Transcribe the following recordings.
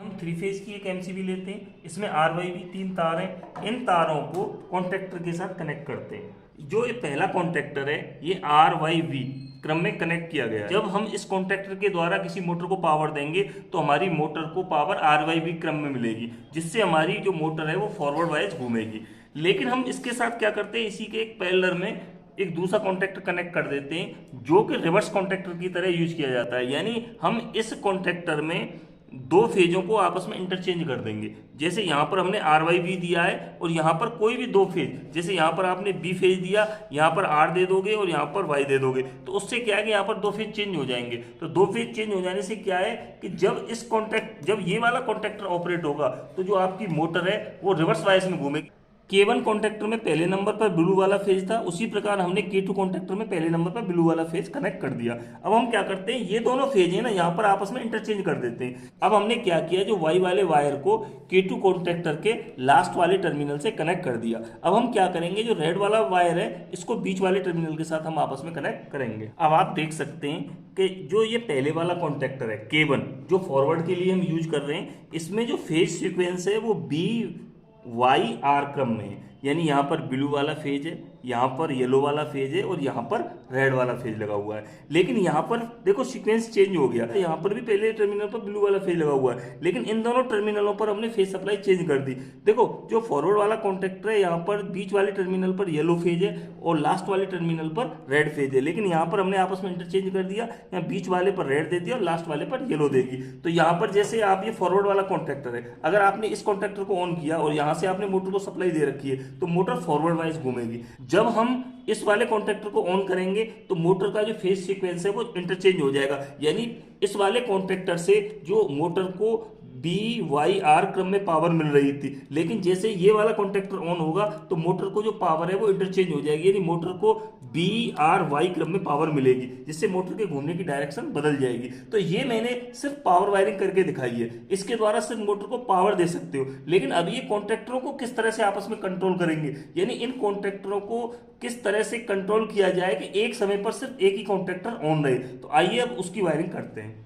हम three phase की एक एमसीबी लेते हैं, इसमें आर वाई भी 3 तार हैं। इन तारों को कॉन्ट्रैक्टर के साथ कनेक्ट करते हैं। जो ये पहला कॉन्ट्रैक्टर है ये आर वाई वी क्रम में कनेक्ट किया गया है। जब हम इस कॉन्ट्रैक्टर के द्वारा किसी मोटर को पावर देंगे तो हमारी मोटर को पावर आर वाई वी क्रम में मिलेगी, जिससे हमारी जो मोटर है वो फॉरवर्ड वाइज घूमेगी। लेकिन हम इसके साथ क्या करते हैं, इसी के एक पैरेलल में एक दूसरा कॉन्ट्रैक्टर कनेक्ट कर देते हैं, जो कि रिवर्स कॉन्ट्रैक्टर की तरह यूज किया जाता है। यानी हम इस कॉन्ट्रैक्टर में दो फेजों को आपस में इंटरचेंज कर देंगे। जैसे यहाँ पर हमने आर वाई बी दिया है और यहाँ पर कोई भी दो फेज, जैसे यहाँ पर आपने बी फेज दिया, यहाँ पर आर दे दोगे और यहाँ पर वाई दे दोगे, तो उससे क्या है कि यहाँ पर दो फेज चेंज हो जाएंगे। तो दो फेज चेंज हो जाने से क्या है कि जब ये वाला कॉन्ट्रैक्टर ऑपरेट होगा तो जो आपकी मोटर है वो रिवर्स वाइज में घूमेगी। K1 कॉन्ट्रैक्टर में पहले नंबर पर ब्लू वाला फेज था, उसी प्रकार हमने K2 कॉन्ट्रैक्टर में पहले नंबर पर ब्लू वाला फेज कनेक्ट कर दिया। अब हम क्या करते हैं, ये दोनों फेज है ना यहाँ पर आपस में इंटरचेंज कर देते हैं। अब हमने क्या किया, जो वाई वाले वायर को K2 कॉन्ट्रैक्टर के लास्ट वाले टर्मिनल से कनेक्ट कर दिया। अब हम क्या करेंगे, जो रेड वाला वायर है इसको बीच वाले टर्मिनल के साथ हम आपस में कनेक्ट करेंगे। अब आप देख सकते हैं कि जो ये पहले वाला कॉन्ट्रैक्टर है K1 जो फॉरवर्ड के लिए हम यूज कर रहे हैं, इसमें जो फेज सीक्वेंस है वो बी वाई आर क्रम में है। यानी यहाँ पर ब्लू वाला फेज है, यहाँ पर येलो वाला फेज है और यहाँ पर रेड वाला फेज लगा हुआ है। लेकिन यहाँ पर देखो सीक्वेंस चेंज हो गया, यहाँ पर भी पहले टर्मिनल पर ब्लू वाला फेज लगा हुआ है, लेकिन इन दोनों टर्मिनलों पर हमने फेज सप्लाई चेंज कर दी। देखो जो फॉरवर्ड वाला कॉन्ट्रैक्टर है यहाँ पर बीच वाले टर्मिनल पर येलो फेज है और लास्ट वाले टर्मिनल पर रेड फेज है, लेकिन यहाँ पर हमने आपस में इंटरचेंज कर दिया, यहाँ बीच वाले पर रेड दे दिया और लास्ट वाले पर येलो देगी। तो यहाँ पर जैसे आप ये फॉरवर्ड वाला कॉन्ट्रैक्टर है, अगर आपने इस कॉन्ट्रैक्टर को ऑन किया और यहाँ से आपने मोटर को सप्लाई दे रखी है तो मोटर फॉरवर्ड वाइज घूमेगी। जब हम इस वाले कॉन्ट्रैक्टर को ऑन करेंगे तो मोटर का जो फेज सीक्वेंस है वो इंटरचेंज हो जाएगा। यानी इस वाले कॉन्ट्रैक्टर से जो मोटर को बी वाई आर क्रम में पावर मिल रही थी, लेकिन जैसे ये वाला कॉन्ट्रैक्टर ऑन होगा तो मोटर को जो पावर है वो इंटरचेंज हो जाएगी। यानी मोटर को बी आर वाई क्रम में पावर मिलेगी, जिससे मोटर के घूमने की डायरेक्शन बदल जाएगी। तो ये मैंने सिर्फ पावर वायरिंग करके दिखाई है, इसके द्वारा सिर्फ मोटर को पावर दे सकते हो। लेकिन अब ये कॉन्ट्रैक्टरों को किस तरह से आपस में कंट्रोल करेंगे, यानी इन कॉन्ट्रैक्टरों को किस तरह से कंट्रोल किया जाए कि एक समय पर सिर्फ एक ही कॉन्ट्रैक्टर ऑन रहे। तो आइए अब उसकी वायरिंग करते हैं।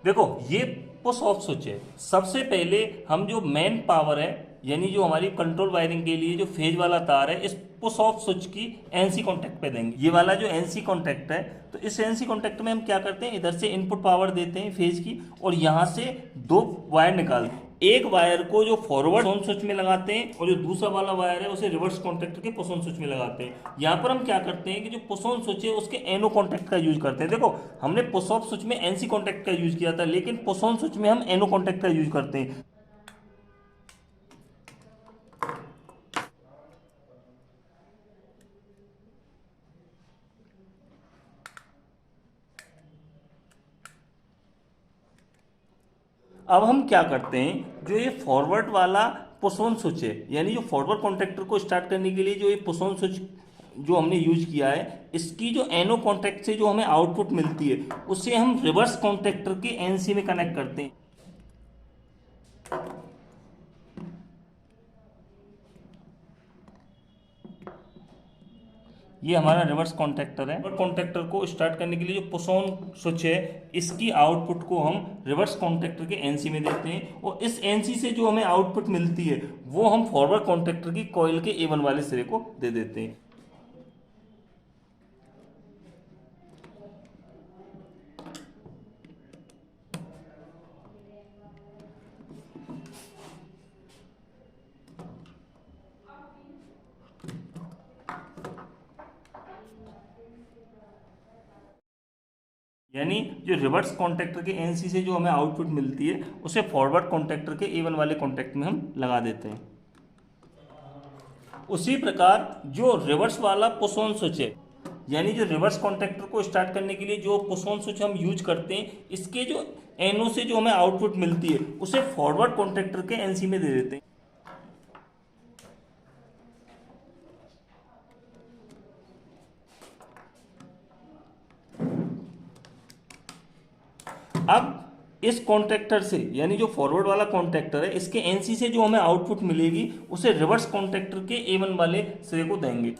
देखो ये पुश ऑफ स्विच है। सबसे पहले हम जो मेन पावर है, यानी जो हमारी कंट्रोल वायरिंग के लिए जो फेज वाला तार है, इस पुश ऑफ स्विच की एनसी कॉन्टैक्ट पे देंगे। ये वाला जो एनसी कॉन्टैक्ट है, तो इस एनसी कॉन्टैक्ट में हम क्या करते हैं, इधर से इनपुट पावर देते हैं फेज की और यहाँ से दो वायर निकालते हैं। एक वायर को जो फॉरवर्ड ऑन स्विच में लगाते हैं और जो दूसरा वाला वायर है उसे रिवर्स कॉन्टैक्ट के पुश ऑन स्विच में लगाते हैं। यहाँ पर हम क्या करते हैं कि जो पुश ऑन स्विच है उसके एनो कॉन्टैक्ट का यूज करते हैं। देखो हमने पुश ऑफ स्विच में एनसी कॉन्टैक्ट का यूज किया था, लेकिन पुश ऑन स्विच में हम एनो कॉन्टैक्ट का यूज करते हैं। अब हम क्या करते हैं, जो ये फॉरवर्ड वाला पुश ऑन स्विच है, यानी जो फॉरवर्ड कॉन्टैक्टर को स्टार्ट करने के लिए जो ये पुश ऑन स्विच जो हमने यूज किया है, इसकी जो एनो कॉन्टैक्ट से जो हमें आउटपुट मिलती है उसे हम रिवर्स कॉन्टैक्टर के एनसी में कनेक्ट करते हैं। ये हमारा रिवर्स कॉन्टैक्टर है। रिवर्स कॉन्टैक्टर को स्टार्ट करने के लिए जो पुश ऑन स्विच है, इसकी आउटपुट को हम रिवर्स कॉन्टैक्टर के एनसी में देते हैं और इस एनसी से जो हमें आउटपुट मिलती है वो हम फॉरवर्ड कॉन्टैक्टर की कॉइल के A1 वाले सिरे को दे देते हैं। यानी जो रिवर्स कॉन्टैक्टर के एनसी से जो हमें आउटपुट मिलती है उसे फॉरवर्ड कॉन्टैक्टर के A1 वाले कॉन्टैक्ट में हम लगा देते हैं। उसी प्रकार जो रिवर्स वाला पुश ऑन स्विच है, यानी जो रिवर्स कॉन्टैक्टर को स्टार्ट करने के लिए जो पुश ऑन स्विच हम यूज करते हैं, इसके जो एनओ से जो हमें आउटपुट मिलती है उसे फॉरवर्ड कॉन्टैक्टर के एनसी में दे देते हैं। अब इस कॉन्ट्रैक्टर से, यानी जो फॉरवर्ड वाला कॉन्ट्रैक्टर है, इसके एनसी से जो हमें आउटपुट मिलेगी उसे रिवर्स कॉन्ट्रैक्टर के A1 वाले सिरे को देंगे।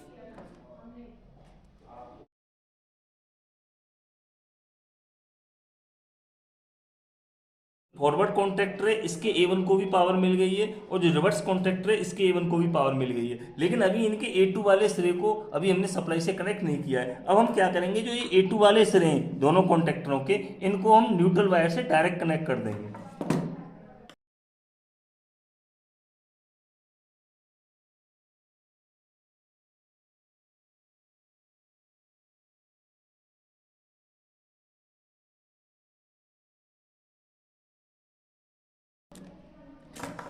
फॉरवर्ड कॉन्टैक्टर है इसके A1 को भी पावर मिल गई है, और जो रिवर्स कॉन्टैक्टर है इसके A1 को भी पावर मिल गई है। लेकिन अभी इनके A2 वाले सिरे को अभी हमने सप्लाई से कनेक्ट नहीं किया है। अब हम क्या करेंगे, जो ये A2 वाले सिरे हैं दोनों कॉन्टैक्टरों के, इनको हम न्यूट्रल वायर से डायरेक्ट कनेक्ट कर देंगे।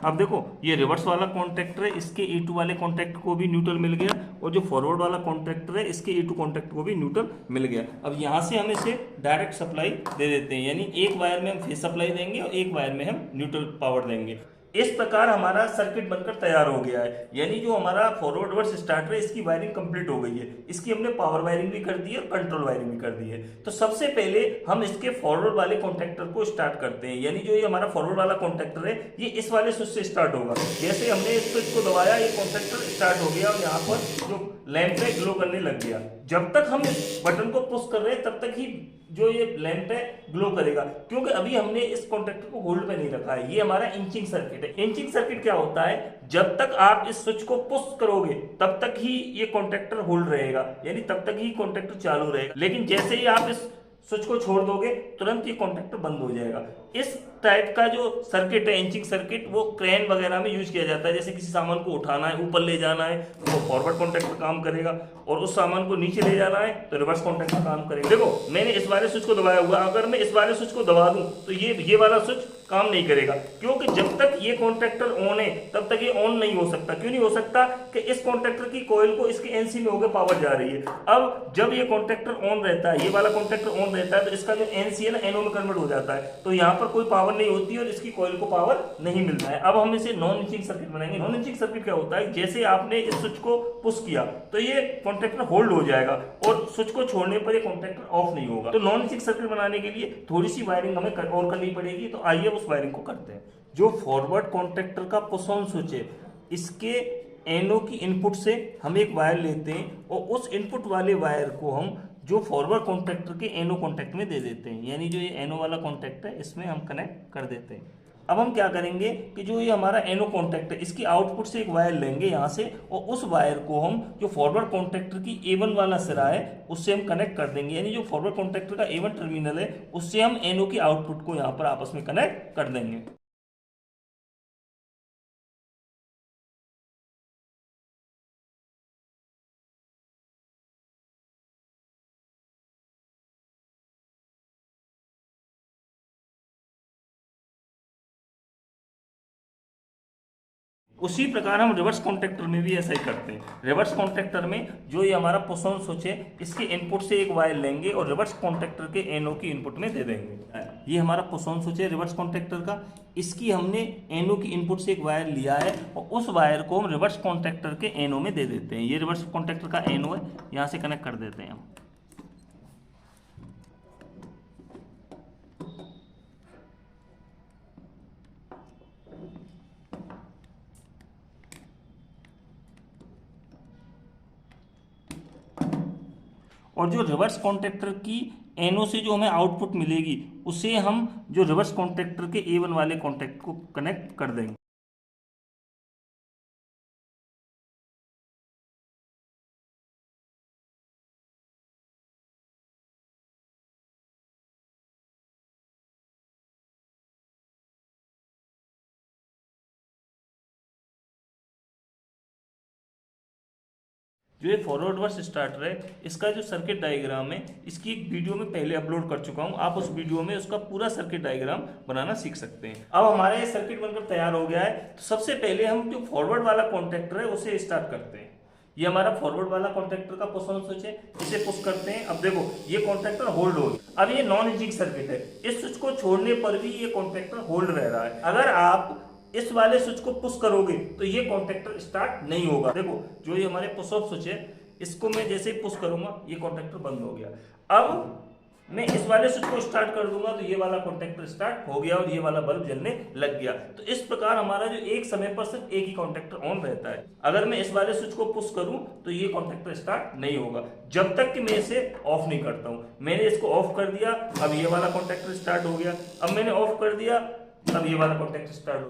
अब देखो ये रिवर्स वाला कॉन्टैक्टर है, इसके A2 वाले कॉन्टैक्ट को भी न्यूट्रल मिल गया, और जो फॉरवर्ड वाला कॉन्टैक्टर है इसके A2 कॉन्टैक्ट को भी न्यूट्रल मिल गया। अब यहाँ से हम इसे डायरेक्ट सप्लाई दे देते हैं, यानी एक वायर में हम फेज सप्लाई देंगे और एक वायर में हम न्यूट्रल पावर देंगे। इस प्रकार हमारा सर्किट बनकर तैयार हो गया है, यानी जो हमारा फॉरवर्ड रिवर्स स्टार्टर है इसकी वायरिंग कंप्लीट हो गई है। इसकी हमने पावर वायरिंग भी कर दी है और कंट्रोल वायरिंग भी कर दी है। तो सबसे पहले हम इसके फॉरवर्ड वाले कॉन्टैक्टर को स्टार्ट करते हैं, यानी जो ये हमारा फॉरवर्ड वाला कॉन्टैक्टर है ये इस वाले स्विच से स्टार्ट होगा। जैसे हमने इस स्विच को दबाया ये कॉन्टैक्टर स्टार्ट हो गया और यहाँ पर जो लैंप है ग्लो करने लग गया। जब तक हम इस बटन को पुश कर रहे हैं तब तक ही जो ये लैंप है ग्लो करेगा, क्योंकि अभी हमने इस कॉन्टैक्टर को होल्ड पे नहीं रखा है। ये हमारा इंचिंग सर्किट है। इंचिंग सर्किट क्या होता है, जब तक आप इस स्विच को पुश करोगे तब तक ही ये कॉन्टैक्टर होल्ड रहेगा, यानी तब तक ही कॉन्टैक्टर चालू रहेगा। लेकिन जैसे ही आप इस स्विच को छोड़ दोगे तुरंत ये कॉन्टैक्टर बंद हो जाएगा। इस टाइप का जो सर्किट है इंचिंग सर्किट, वो क्रेन वगैरह में यूज किया जाता है। जैसे किसी सामान को उठाना है, ऊपर ले जाना है, तो वो फॉरवर्ड कॉन्टैक्टर काम करेगा, और उस सामान को नीचे ले जाना है तो रिवर्स कॉन्टैक्टर काम करेगा। देखो मैंने इस वाले स्विच को दबाया हुआ, अगर मैं इस वाले स्विच को दबा दूं तो ये वाला स्विच काम नहीं करेगा, क्योंकि जब तक ये कॉन्टैक्टर ऑन है तब तक ये ऑन नहीं हो सकता। क्यों नहीं हो सकता, कि इस कॉन्टैक्टर की कॉइल को इसके एनसी में होकर पावर जा रही है। अब जब ये कॉन्टैक्टर ऑन रहता है, ये वाला कॉन्टैक्टर ऑन रहता है, तो इसका जो एनसी है ना एनओ में कन्वर्ट हो जाता है, तो यहाँ पर कोई पावर नहीं होती और इसकी कॉइल को पावर नहीं मिलता है। अब हम इसे नॉन इंचिंग सर्किट बनाएंगे। नॉन इंचिंग सर्किट क्या होता है, जैसे आपने इस स्विच को पुश किया तो ये कॉन्टैक्टर होल्ड हो जाएगा और स्विच को छोड़ने पर ये कॉन्टैक्टर ऑफ नहीं होगा। तो नॉन इंचिंग सर्किट बनाने के लिए थोड़ी सी वायरिंग हमें और करनी पड़ेगी, तो आइए उस वायरिंग को करते हैं। जो फॉरवर्ड कॉन्टैक्टर का पुश ऑन स्विच है, इसके एनओ की इनपुट से हम एक वायर लेते हैं और उस इनपुट वाले वायर को हम जो फॉरवर्ड कॉन्टैक्टर के एनओ कॉन्टैक्ट में दे देते हैं, यानी जो ये एनओ वाला कॉन्टैक्ट है इसमें हम कनेक्ट कर देते हैं। अब हम क्या करेंगे कि जो ये हमारा एनओ कॉन्टैक्ट है इसकी आउटपुट से एक वायर लेंगे यहाँ से, और उस वायर को हम जो फॉरवर्ड कॉन्टैक्टर की A1 वाला सिरा है उससे हम कनेक्ट कर देंगे, यानी जो फॉरवर्ड कॉन्टैक्टर का A1 टर्मिनल है उससे हम एनओ की आउटपुट को यहाँ पर आपस में कनेक्ट कर देंगे। उसी प्रकार हम रिवर्स कॉन्टैक्टर में भी ऐसा ही करते हैं। रिवर्स कॉन्टैक्टर में जो ये हमारा पुश ऑन स्विच है इसके इनपुट से एक वायर लेंगे और रिवर्स कॉन्टैक्टर के एनओ की इनपुट में दे देंगे। ये हमारा पुश ऑन स्विच है रिवर्स कॉन्टैक्टर का, इसकी हमने एनओ की इनपुट से एक वायर लिया है और उस वायर को हम रिवर्स कॉन्टैक्टर के एनओ में दे देते हैं। ये रिवर्स कॉन्टैक्टर का एनओ है, यहाँ से कनेक्ट कर देते हैं हम। और जो रिवर्स कॉन्टैक्टर की एनओ से जो हमें आउटपुट मिलेगी उसे हम जो रिवर्स कॉन्टैक्टर के A1 वाले कॉन्टैक्ट को कनेक्ट कर देंगे। जो ये फॉरवर्ड रिवर्स स्टार्टर है इसका जो सर्किट डायग्राम है इसकी एक वीडियो में पहले अपलोड कर चुका हूँ, आप उस वीडियो में उसका पूरा सर्किट डायग्राम बनाना सीख सकते हैं। अब हमारा ये सर्किट बनकर तैयार हो गया है, तो सबसे पहले हम जो फॉरवर्ड वाला कॉन्टैक्टर है उसे स्टार्ट करते हैं। ये हमारा फॉरवर्ड वाला कॉन्टैक्टर का पुश ऑन स्विच है, इसे पुश करते हैं। अब देखो ये कॉन्टैक्टर होल्ड हो गया। अब ये नॉन इंचिंग सर्किट है, इस स्विच को छोड़ने पर भी ये कॉन्टैक्टर होल्ड रह रहा है। अगर आप इस वाले स्विच को पुश करोगे तो ये कॉन्टैक्टर स्टार्ट नहीं होगा। देखो जो ये हमारे पुश ऑफ स्विच है इसको मैं जैसे ही पुश करूंगा ये कॉन्टैक्टर बंद हो गया। अब मैं इस वाले स्विच को स्टार्ट कर दूंगा तो ये वाला कॉन्टैक्टर स्टार्ट हो गया और ये वाला बल्ब जलने लग गया। तो इस प्रकार हमारा जो एक समय पर सिर्फ एक ही कॉन्टैक्टर ऑन रहता है। अगर मैं इस वाले स्विच को पुश करूं तो ये कॉन्टैक्टर स्टार्ट नहीं होगा जब तक कि मैं इसे ऑफ नहीं करता हूं। मैंने इसको ऑफ कर दिया, अब ये वाला कॉन्टैक्टर स्टार्ट हो गया। अब मैंने ऑफ कर दिया, तब ये वाला कॉन्टैक्ट स्टार्ट हो